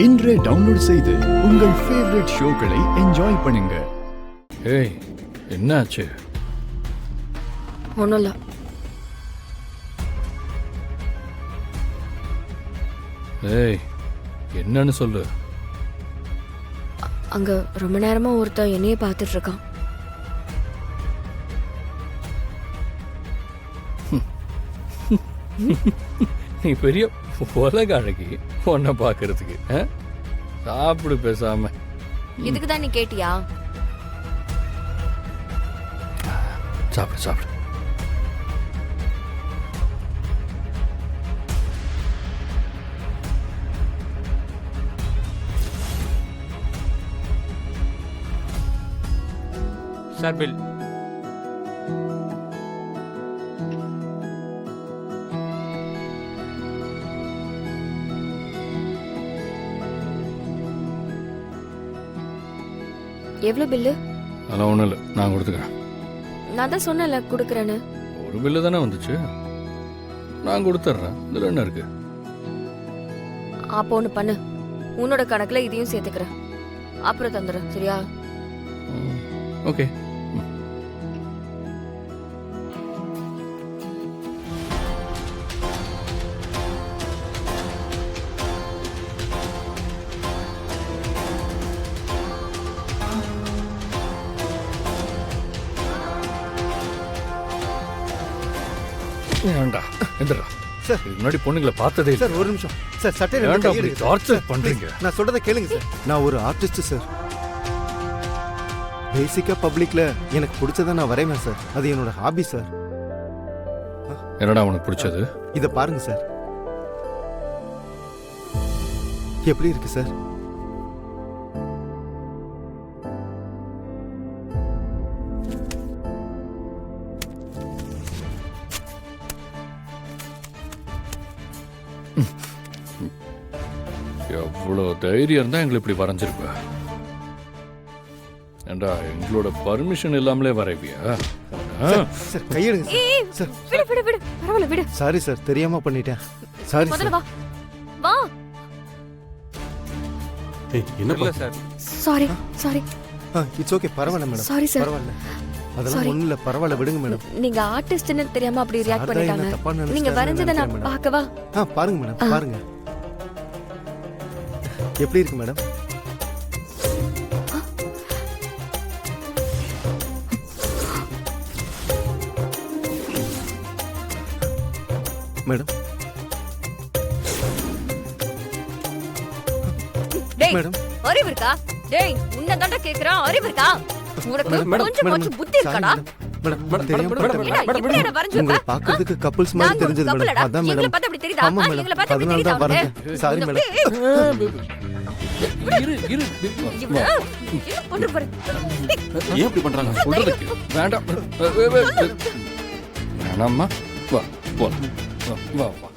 இன்றே டவுன்லோட் செய்து உங்கள் ஃபேவரட் ஷோக்களை என்ஜாய் பண்ணுங்க. ஏய், என்னாச்சு? ஒன்றும் இல்லை. ஏய், என்னன்னு சொல்லு. அங்க ரொம்ப நேரமா ஒருத்தன் என்னையே பார்த்துட்டு இருக்கான். நீ பெரிய உலக அழகி உன்னை பார்க்கறதுக்கு. சாப்பிடு பேசாம. இதுக்கு தான் நீ கேட்டியா? சாப்பிடு சாப்பிடு. Sir bill. எவ்வளோ பில்லு? அதெல்லாம் ஒன்றும் இல்லை, நான் கொடுத்துக்கிறேன். நான் தான் சொன்னல கொடுக்குறேன்னு. ஒரு பில்லு தானே வந்துச்சு, நான் கொடுத்துட்றேன். இதில் என்ன இருக்கு? அப்போ ஒன்று பண்ணு, உன்னோட கணக்கில் இதையும் சேர்த்துக்கிறேன், அப்புறம் தந்துடுறேன். சரியா? ஓகே. ஏண்டா எந்திரா சார். முன்னாடி பொண்ணுங்களை பார்த்ததே சார் ஒரு நிமிஷம் சார். சட்டையில ஏன்டா கையை அப்படி எடுங்க. டார்ச்சர் சார், பண்றீங்க? please, நான் சொல்றதை கேளுங்க சார். நான் ஒரு ஆர்டிஸ்ட் சார். பேசிக்கா பப்ளிக்ல எனக்கு பிடிச்சதை நான் வரைவேன் சார். அது என்னோட ஹாபி சார். என்னடா உனக்கு பிடிச்சது? இத பாருங்க சார். எப்படி இருக்கு சார்? எவ்வளோ தைரியம் இருந்தா எங்களை இப்படி வரைஞ்சிருப்ப. ஏண்டா எங்களோட பர்மிஷன் இல்லாமலே வரைவியா? Sir கையெடுங்க sir. விடு விடு விடு, பரவாயில்ல விடு. சாரி சார், தெரியாம பண்ணிட்டேன். சாரி முதல்ல சார். வா வா. இல்ல sir. Sorry sorry. It's okay, பரவாயில்ல மேடம். Sorry sir. பரவாயில்ல, அதெல்லாம் Sorry. ஒண்ணும் இல்ல. பரவாயில்ல, விடுங்க மேடம். நீங்க ஆர்டிஸ்ட்னு தெரியாம அப்படி ரியாக்ட் சார் தான் என்ன பண்ணிட்டாங்க. தப்பா நினைச்சிட்டாருன்னு நீங்க வரைஞ்சதை நான் நினைக்கிறேன் பார்க்கவா? பாருங்க மேடம், பாருங்க. எப்படி இருக்கு மேடம்? மேடம் டேய், மேடம். அறிவு இருக்கா? டேய், உன்னை தான்டா கேக்குறான். அறிவு இருக்கா உனக்கு? கொஞ்சம் கொஞ்சம் புத்தி இருக்காடா? தெரியாம ஏடா, இப்படி என்ன வரைஞ்சு உங்களை வைப்ப? பாக்குறதுக்கு கப்பல்ஸ் மாதிரி நாங்க தெரிஞ்சது couple மேடம். டா. அதான் எங்களை மேடம். பார்த்தா அப்படி தெரியுதா? ஆமா எங்களை மேடம், பார்த்தா அப்படி அதனால தான் தெரியுதா? வரேன். Sorry madam. இரு இரு. என்ன பண்ற பாரு. ஏன் இப்படி பண்றாங்க? சொல்றதுக்கு வேண்டாம். வேணாம்மா, வா போலாம். வா வா.